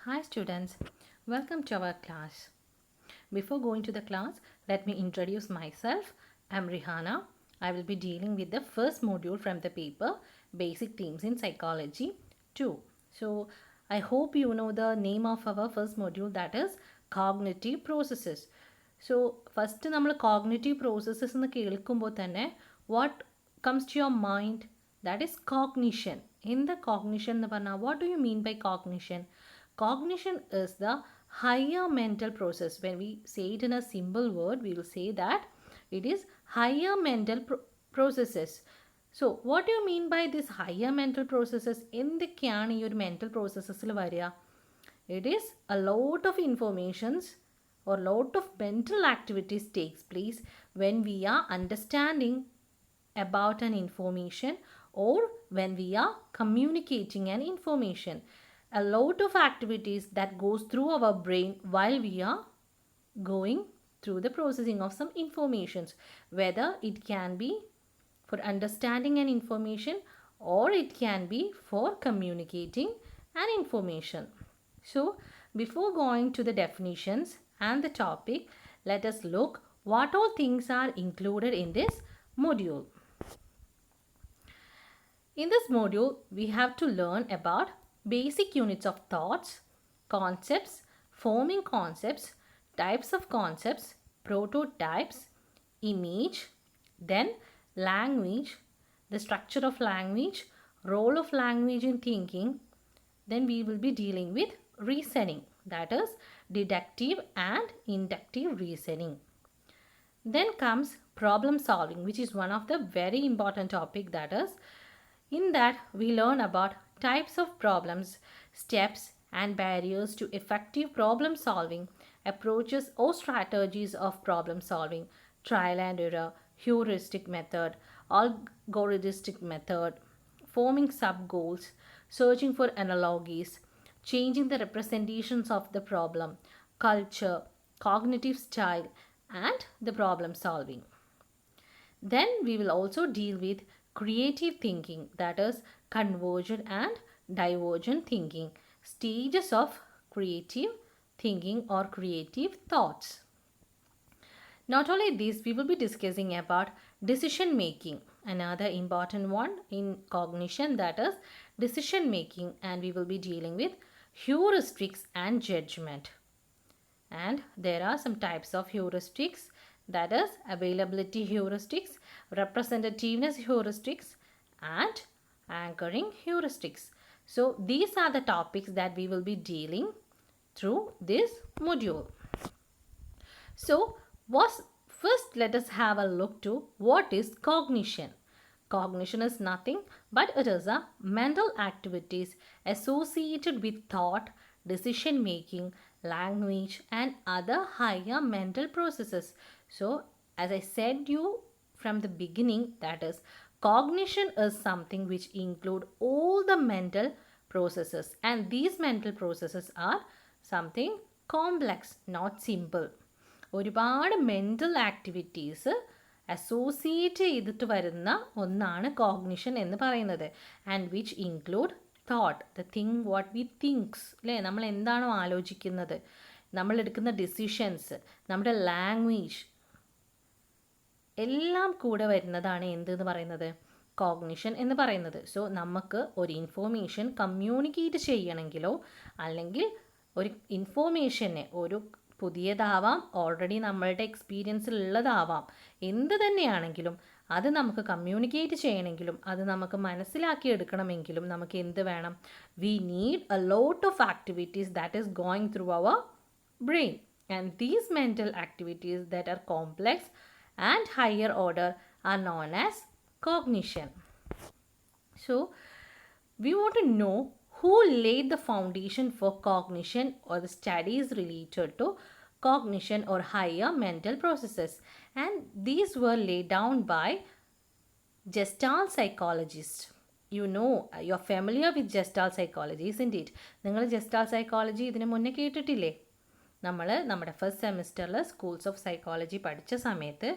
Hi students, welcome to our class. Before going to the class, let me introduce myself. I'm Rihanna. I will be dealing with the first module from the paper, Basic Themes in Psychology 2. So, I hope you know the name of our first module, that is Cognitive Processes. So, first നമ്മൾ cognitive processes എന്ന് കേൾക്കുമ്പോൾ തന്നെ what comes to your mind? That is cognition. In the cognition എന്ന് പറഞ്ഞാൽ what do you mean by cognition? Cognition is the higher mental process. When we say it in a simple word, we will say that it is higher mental processes. So, what do you mean by this higher mental processes? എന്തൊക്കെയാണ് ഈ ഒരു mental processesൽ വരിക? It is a lot of informations or lot of mental activities takes place when we are understanding about an information or when we are communicating an information. A lot of activities that goes through our brain while we are going through the processing of some informations, whether it can be for understanding an information or it can be for communicating an information. So before going to the definitions and the topic, let us look what all things are included in this module. In this module, we have to learn about basic units of thoughts, concepts, forming concepts, types of concepts, prototypes, image, then language, the structure of language, role of language in thinking. Then we will be dealing with reasoning, that is deductive and inductive reasoning. Then comes problem solving, which is one of the very important topic. That is, in that we learn about types of problems, steps and barriers to effective problem solving, approaches or strategies of problem solving, trial and error, heuristic method, algorithmic method, forming sub goals, searching for analogies, changing the representations of the problem, culture, cognitive style, and the problem solving. Then we will also deal with creative thinking, that is convergent and divergent thinking, stages of creative thinking or creative thoughts. Not only this, we will be discussing about decision making, another important one in cognition, that is decision making, and we will be dealing with heuristics and judgment. And there are some types of heuristics, that is availability heuristics, representativeness heuristics, and anchoring heuristics. So these are the topics that we will be dealing through this module. So first let us have a look to what is cognition. Cognition is nothing but it is a mental activities associated with thought, decision making, language and other higher mental processes. So as I said you from the beginning, that is cognition is something which include all the mental processes, and these mental processes are something complex, not simple. ഒരുപാട് mental activities associate ചെയ്തിട്ട് വരുന്ന ഒന്നാണ് cognition എന്ന് പറയുന്നത്. And which include thought, the thing what we thinks, അല്ലേ, നമ്മൾ എന്താണോ ആലോചിക്കുന്നത്, നമ്മൾ എടുക്കുന്ന ഡിസിഷൻസ്, നമ്മുടെ ലാംഗ്വേജ് എല്ലാം കൂടെ വരുന്നതാണ് എന്തെന്ന് പറയുന്നത്, കോഗ്നിഷൻ എന്ന് പറയുന്നത്. സോ നമുക്ക് ഒരു ഇൻഫോർമേഷൻ കമ്മ്യൂണിക്കേറ്റ് ചെയ്യണമെങ്കിലോ അല്ലെങ്കിൽ ഒരു ഇൻഫോർമേഷനെ, ഒരു പുതിയതാവാം, ഓൾറെഡി നമ്മളുടെ എക്സ്പീരിയൻസിൽ ഉള്ളതാവാം, എന്ത് തന്നെയാണെങ്കിലും അത് നമുക്ക് കമ്മ്യൂണിക്കേറ്റ് ചെയ്യണമെങ്കിലും അത് നമുക്ക് മനസ്സിലാക്കിയെടുക്കണമെങ്കിലും നമുക്ക് എന്ത് വേണം, we need a lot of activities that is going through our brain. And these mental activities that are complex and higher order are known as cognition. So we want to know who laid the foundation for cognition or the studies related to cognition or higher mental processes, and these were laid down by Gestalt psychologists. You know, you're familiar with Gestalt psychology, isn't it? നിങ്ങൾ Gestalt psychology ഇതിനു മുന്നേ കേട്ടിട്ടില്ലേ? നമ്മൾ നമ്മുടെ first സെമിസ്റ്ററിൽ schools of psychology പഠിച്ച സമയത്ത്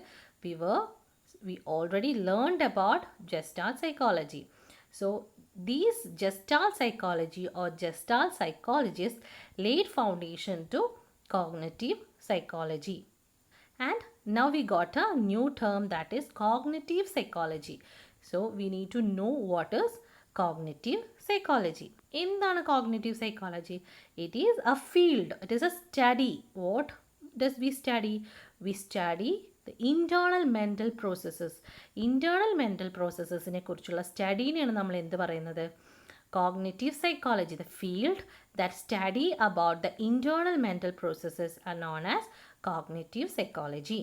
we already learned about Gestalt psychology. So these Gestalt psychology or Gestalt psychologists laid foundation to cognitive psychology. And now we got a new term, that is cognitive psychology. So we need to know what is cognitive psychology. എന്താണ് cognitive psychology? It is a field, it is a study. What does we study? We study the internal mental processes. Internal mental processesനെ കുറിച്ചുള്ള സ്റ്റഡീനെയാണ് നമ്മൾ എന്ത് പറയുന്നത്? Cognitive psychology. The field that study about the internal mental processes are known as cognitive psychology.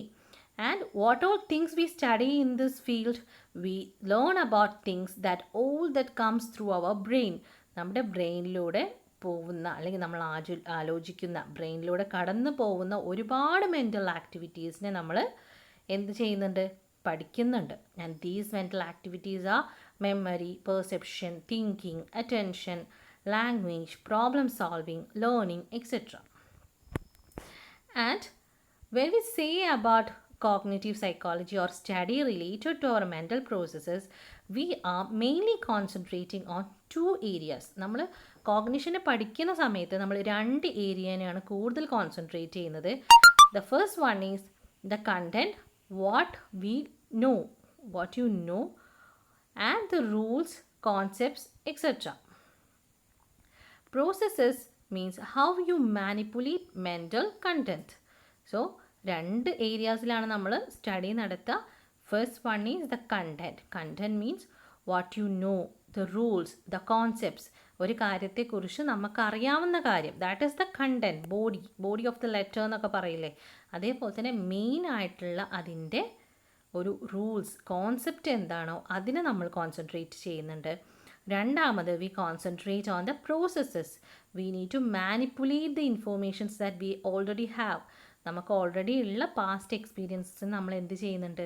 And what all things we study in this field? We learn about things that all that comes through our brain. നമ്മുടെ ബ്രെയിനിലൂടെ പോകുന്ന അല്ലെങ്കിൽ നമ്മൾ ആലോചിക്കുന്ന ബ്രെയിനിലൂടെ കടന്നു പോകുന്ന ഒരുപാട് mental ആക്ടിവിറ്റീസിനെ നമ്മൾ എന്ത് ചെയ്യുന്നുണ്ട്? പഠിക്കുന്നുണ്ട്. And these mental activities are memory, perception, thinking, attention, language, problem solving, learning, etc. And when we say about cognitive psychology or study related to our mental processes, we are mainly concentrating on two areas. നമ്മൾ കോഗ്നിഷനെ പഠിക്കുന്ന സമയത്ത് നമ്മൾ രണ്ട് ഏരിയനെയാണ് കൂടുതൽ concentrate ചെയ്യുന്നത്. The first one is the content, what we know, what you know, and the rules, concepts, etc. Processes means how you manipulate mental content. So രണ്ട് ഏരിയാസിലാണ് നമ്മൾ study നടത്തുക. First one is the content. Content means what you know, the rules, the concepts. ഒരു കാര്യത്തെക്കുറിച്ച് നമുക്കറിയാവുന്ന കാര്യം, that is the content. Body of the letter എന്നൊക്കെ പറയില്ലേ, അതേപോലെ തന്നെ മെയിൻ ആയിട്ടുള്ള അതിൻ്റെ ഒരു റൂൾസ്, കോൺസെപ്റ്റ് എന്താണോ അതിനെ നമ്മൾ കോൺസെൻട്രേറ്റ് ചെയ്യുന്നുണ്ട്. രണ്ടാമത് we concentrate on the processes. We need to manipulate the informations that we already have. നമുക്ക് ഓൾറെഡി ഉള്ള പാസ്റ്റ് എക്സ്പീരിയൻസസ് നമ്മൾ എന്ത് ചെയ്യുന്നുണ്ട്?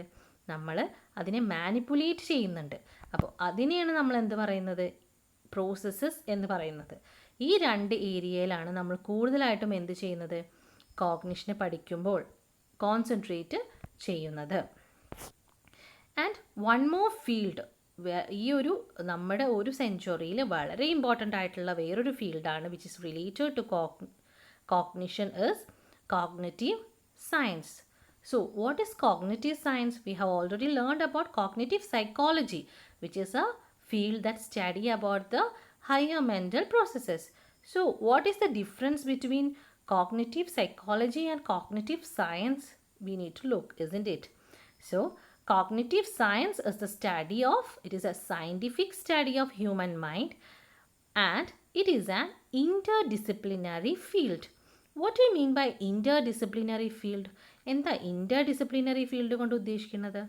നമ്മൾ അതിനെ മാനിപ്പുലേറ്റ് ചെയ്യുന്നുണ്ട്. അപ്പോൾ അതിനെയാണ് നമ്മൾ എന്ത് പറയുന്നത്? പ്രോസസ്സസ് എന്ന് പറയുന്നത്. ഈ രണ്ട് ഏരിയയിലാണ് നമ്മൾ കൂടുതലായിട്ടും എന്ത് ചെയ്യുന്നത്? കോഗ്നിഷനെ പഠിക്കുമ്പോൾ കോൺസെൻട്രേറ്റ് ചെയ്യുന്നത്. ആൻഡ് വൺ മോർ ഫീൽഡ്, ഈ ഒരു നമ്മുടെ ഒരു സെഞ്ച്വറിയിൽ വളരെ ഇമ്പോർട്ടൻ്റ് ആയിട്ടുള്ള വേറൊരു ഫീൽഡാണ് which is related to cognition is cognitive science. So what is cognitive science? We have already learned about cognitive psychology, which is a field that study about the higher mental processes. So what is the difference between cognitive psychology and cognitive science? We need to look, isn't it? So cognitive science is the study of, it is a scientific study of human mind, and it is an interdisciplinary field. What do you mean by interdisciplinary field? എന്താ interdisciplinary field കൊണ്ട് ഉദ്ദേശിക്കുന്നത്?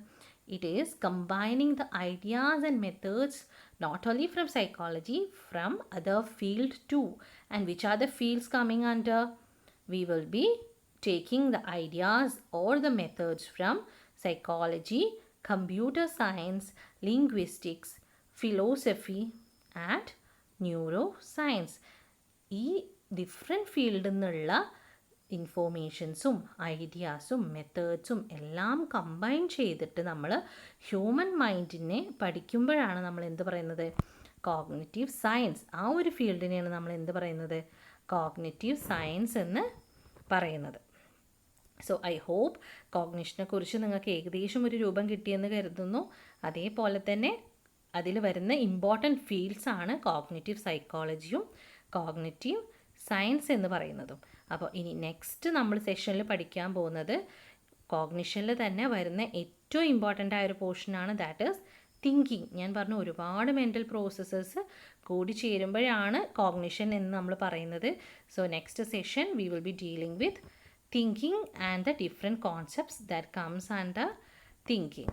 It is combining the ideas and methods not only from psychology, from other field too. And which are the fields coming under? We will be taking the ideas or the methods from psychology, computer science, linguistics, philosophy and neuroscience. ഈ different ഫീൽഡിൽ നിന്നുള്ള ഇൻഫോർമേഷൻസും ഐഡിയാസും മെത്തേഡ്സും എല്ലാം combine ചെയ്തിട്ട് നമ്മൾ human മൈൻഡിനെ പഠിക്കുമ്പോഴാണ് നമ്മൾ എന്ത് പറയുന്നത്? Cognitive science. ആ ഒരു ഫീൽഡിനെയാണ് നമ്മൾ എന്ത് പറയുന്നത്? കോഗ്നിറ്റീവ് സയൻസ് എന്ന് പറയുന്നത്. സോ ഐ ഹോപ്പ് കോഗ്നിഷനെ കുറിച്ച് നിങ്ങൾക്ക് ഏകദേശം ഒരു രൂപം കിട്ടിയെന്ന് കരുതുന്നു. അതേപോലെ തന്നെ അതിൽ വരുന്ന ഇമ്പോർട്ടൻറ്റ് ഫീൽഡ്സാണ് കോഗ്നിറ്റീവ് സൈക്കോളജിയും കോഗ്നിറ്റീവ് സയൻസ് എന്ന് പറയുന്നതും. അപ്പോൾ ഇനി നെക്സ്റ്റ് നമ്മൾ സെഷനിൽ പഠിക്കാൻ പോകുന്നത് കോഗ്നിഷനിൽ തന്നെ വരുന്ന ഏറ്റവും ഇമ്പോർട്ടൻ്റ് ആയൊരു പോർഷനാണ്, ദാറ്റ് ഈസ് തിങ്കിങ്. ഞാൻ പറഞ്ഞു ഒരുപാട് മെൻ്റൽ പ്രോസസ്സസ് കൂടി ചേരുമ്പോഴാണ് കോഗ്നിഷൻ എന്ന് നമ്മൾ പറയുന്നത്. So next session we will be dealing with thinking and the different concepts that comes under thinking.